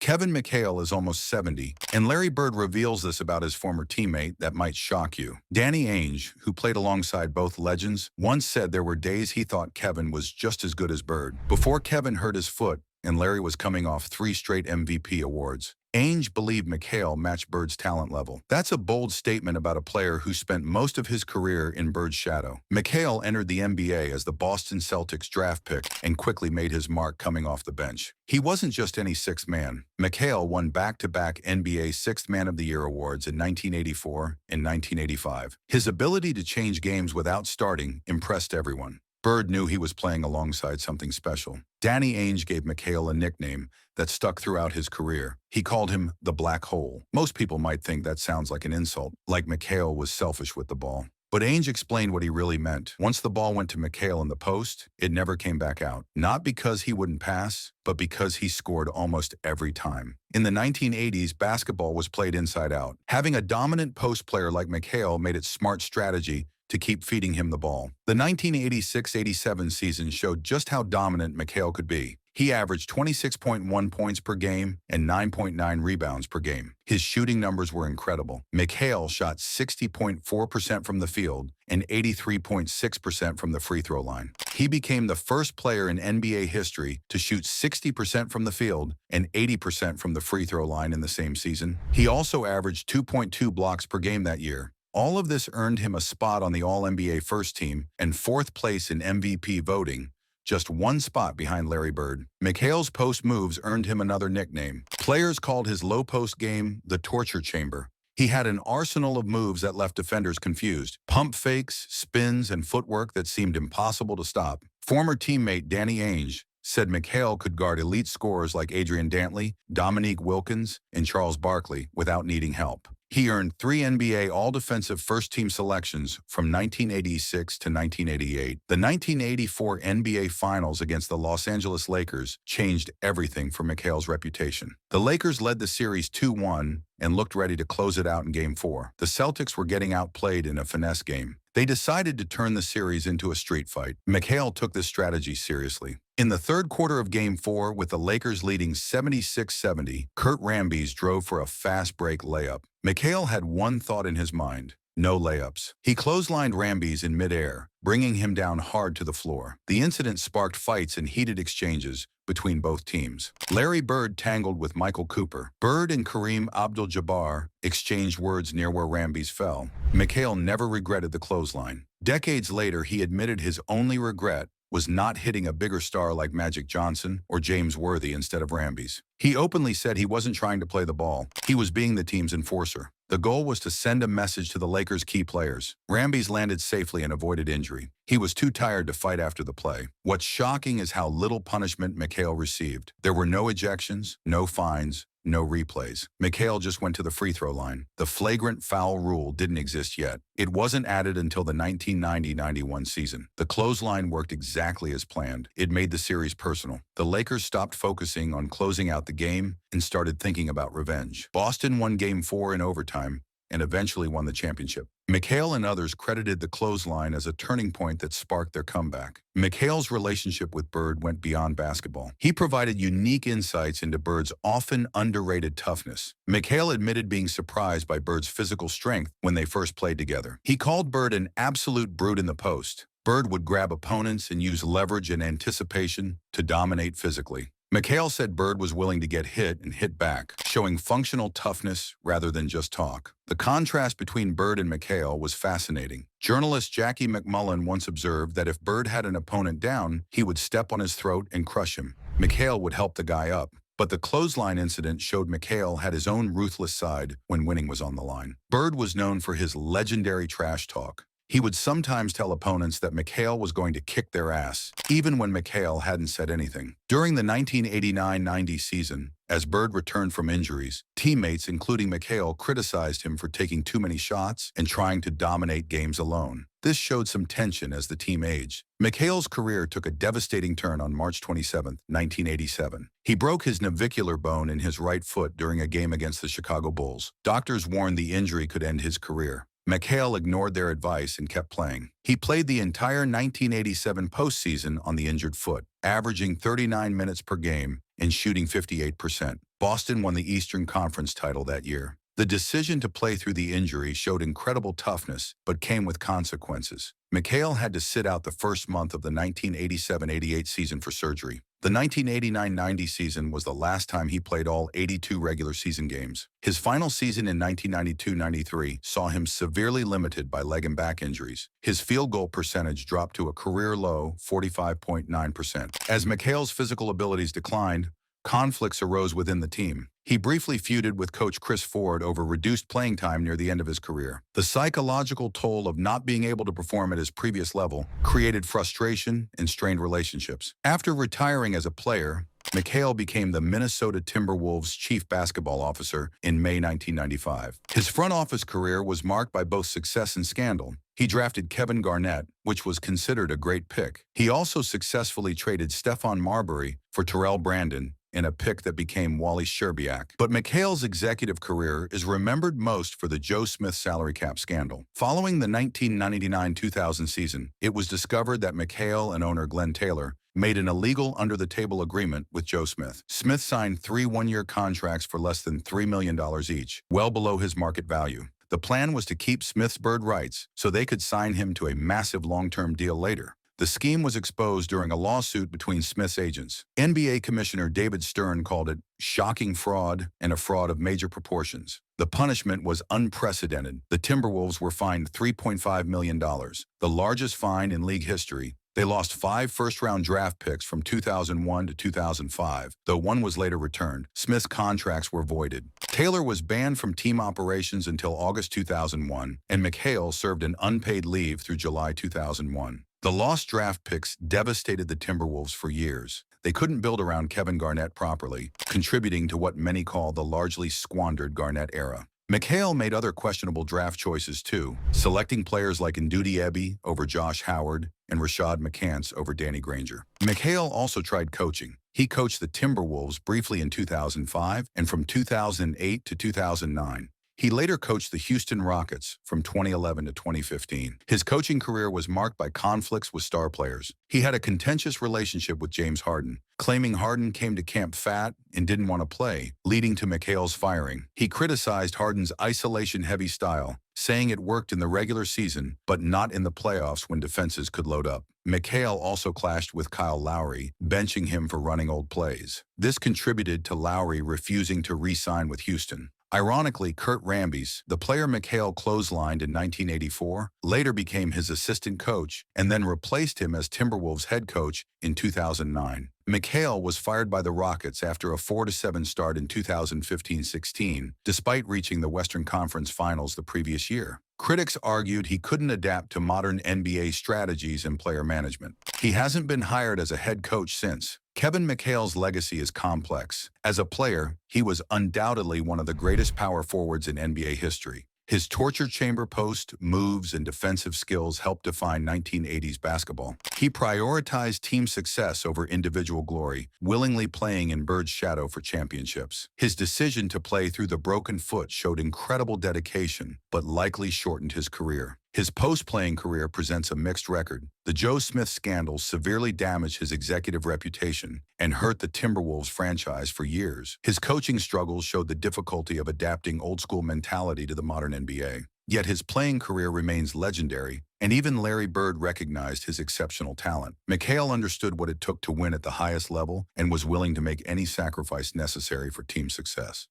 Kevin McHale is almost 70, and Larry Bird reveals this about his former teammate that might shock you. Danny Ainge, who played alongside both legends, once said there were days he thought Kevin was just as good as Bird. Before Kevin hurt his foot, and Larry was coming off 3 straight MVP awards, Ainge believed McHale matched Bird's talent level. That's a bold statement about a player who spent most of his career in Bird's shadow. McHale entered the NBA as the Boston Celtics draft pick and quickly made his mark coming off the bench. He wasn't just any sixth man. McHale won back-to-back NBA Sixth Man of the Year awards in 1984 and 1985. His ability to change games without starting impressed everyone. Bird knew he was playing alongside something special. Danny Ainge gave McHale a nickname that stuck throughout his career. He called him the Black Hole. Most people might think that sounds like an insult, like McHale was selfish with the ball. But Ainge explained what he really meant. Once the ball went to McHale in the post, it never came back out. Not because he wouldn't pass, but because he scored almost every time. In the 1980s, basketball was played inside out. Having a dominant post player like McHale made it smart strategy to keep feeding him the ball. The 1986-87 season showed just how dominant McHale could be. He averaged 26.1 points per game and 9.9 rebounds per game. His shooting numbers were incredible. McHale shot 60.4% from the field and 83.6% from the free throw line. He became the first player in NBA history to shoot 60% from the field and 80% from the free throw line in the same season. He also averaged 2.2 blocks per game that year. All of this earned him a spot on the All-NBA first team and 4th place in MVP voting, just 1 spot behind Larry Bird. McHale's post moves earned him another nickname. Players called his low post game the torture chamber. He had an arsenal of moves that left defenders confused. Pump fakes, spins, and footwork that seemed impossible to stop. Former teammate Danny Ainge said McHale could guard elite scorers like Adrian Dantley, Dominique Wilkins, and Charles Barkley without needing help. He earned 3 NBA All-Defensive First-Team selections from 1986 to 1988. The 1984 NBA Finals against the Los Angeles Lakers changed everything for McHale's reputation. The Lakers led the series 2-1 and looked ready to close it out in Game 4. The Celtics were getting outplayed in a finesse game. They decided to turn the series into a street fight. McHale took this strategy seriously. In the third quarter of Game 4, with the Lakers leading 76-70, Rambis drove for a fast break layup. McHale had one thought in his mind: no layups. He clotheslined Rambis in midair, bringing him down hard to the floor. The incident sparked fights and heated exchanges between both teams. Larry Bird tangled with Michael Cooper. Bird and Kareem Abdul-Jabbar exchanged words near where Rambis fell. McHale never regretted the clothesline. Decades later, he admitted his only regret was not hitting a bigger star like Magic Johnson or James Worthy instead of Rambis. He openly said he wasn't trying to play the ball. He was being the team's enforcer. The goal was to send a message to the Lakers' key players. Rambis landed safely and avoided injury. He was too tired to fight after the play. What's shocking is how little punishment McHale received. There were no ejections, no fines, no replays. McHale just went to the free throw line. The flagrant foul rule didn't exist yet. It wasn't added until the 1990-91 season. The clothesline worked exactly as planned. It made the series personal. The Lakers stopped focusing on closing out the game and started thinking about revenge. Boston won Game 4 in overtime and eventually won the championship. McHale and others credited the clothesline as a turning point that sparked their comeback. McHale's relationship with Bird went beyond basketball. He provided unique insights into Bird's often underrated toughness. McHale admitted being surprised by Bird's physical strength when they first played together. He called Bird an absolute brute in the post. Bird would grab opponents and use leverage and anticipation to dominate physically. McHale said Bird was willing to get hit and hit back, showing functional toughness rather than just talk. The contrast between Bird and McHale was fascinating. Journalist Jackie McMullen once observed that if Bird had an opponent down, he would step on his throat and crush him. McHale would help the guy up. But the clothesline incident showed McHale had his own ruthless side when winning was on the line. Bird was known for his legendary trash talk. He would sometimes tell opponents that McHale was going to kick their ass, even when McHale hadn't said anything. During the 1989-90 season, as Bird returned from injuries, teammates, including McHale, criticized him for taking too many shots and trying to dominate games alone. This showed some tension as the team aged. McHale's career took a devastating turn on March 27, 1987. He broke his navicular bone in his right foot during a game against the Chicago Bulls. Doctors warned the injury could end his career. McHale ignored their advice and kept playing. He played the entire 1987 postseason on the injured foot, averaging 39 minutes per game and shooting 58%. Boston won the Eastern Conference title that year. The decision to play through the injury showed incredible toughness, but came with consequences. McHale had to sit out the first month of the 1987-88 season for surgery. The 1989-90 season was the last time he played all 82 regular season games. His final season in 1992-93 saw him severely limited by leg and back injuries. His field goal percentage dropped to a career-low 45.9%. As McHale's physical abilities declined, conflicts arose within the team. He briefly feuded with coach Chris Ford over reduced playing time near the end of his career. The psychological toll of not being able to perform at his previous level created frustration and strained relationships. After retiring as a player, McHale became the Minnesota Timberwolves chief basketball officer in May 1995. His front office career was marked by both success and scandal. He drafted Kevin Garnett, which was considered a great pick. He also successfully traded Stephon Marbury for Terrell Brandon in a pick that became Wally Szczerbiak. But McHale's executive career is remembered most for the Joe Smith salary cap scandal. Following the 1999-2000 season, it was discovered that McHale and owner Glenn Taylor made an illegal under-the-table agreement with Joe Smith. Smith signed 3 one-year contracts for less than $3 million each, well below his market value. The plan was to keep Smith's bird rights so they could sign him to a massive long-term deal later. The scheme was exposed during a lawsuit between Smith's agents. NBA Commissioner David Stern called it shocking fraud and a fraud of major proportions. The punishment was unprecedented. The Timberwolves were fined $3.5 million, the largest fine in league history. They lost 5 first-round draft picks from 2001 to 2005, though one was later returned. Smith's contracts were voided. Taylor was banned from team operations until August 2001, and McHale served an unpaid leave through July 2001. The lost draft picks devastated the Timberwolves for years. They couldn't build around Kevin Garnett properly, contributing to what many call the largely squandered Garnett era. McHale made other questionable draft choices too, selecting players like Ndudi Ebi over Josh Howard and Rashad McCants over Danny Granger. McHale also tried coaching. He coached the Timberwolves briefly in 2005 and from 2008 to 2009. He later coached the Houston Rockets from 2011 to 2015. His coaching career was marked by conflicts with star players. He had a contentious relationship with James Harden, claiming Harden came to camp fat and didn't want to play, leading to McHale's firing. He criticized Harden's isolation-heavy style, saying it worked in the regular season, but not in the playoffs when defenses could load up. McHale also clashed with Kyle Lowry, benching him for running old plays. This contributed to Lowry refusing to re-sign with Houston. Ironically, Kurt Rambis, the player McHale clotheslined in 1984, later became his assistant coach and then replaced him as Timberwolves head coach in 2009. McHale was fired by the Rockets after a 4-7 start in 2015-16, despite reaching the Western Conference Finals the previous year. Critics argued he couldn't adapt to modern NBA strategies and player management. He hasn't been hired as a head coach since. Kevin McHale's legacy is complex. As a player, he was undoubtedly one of the greatest power forwards in NBA history. His torture chamber post, moves, and defensive skills helped define 1980s basketball. He prioritized team success over individual glory, willingly playing in Bird's shadow for championships. His decision to play through the broken foot showed incredible dedication, but likely shortened his career. His post-playing career presents a mixed record. The Joe Smith scandal severely damaged his executive reputation and hurt the Timberwolves franchise for years. His coaching struggles showed the difficulty of adapting old-school mentality to the modern NBA. Yet his playing career remains legendary, and even Larry Bird recognized his exceptional talent. McHale understood what it took to win at the highest level and was willing to make any sacrifice necessary for team success.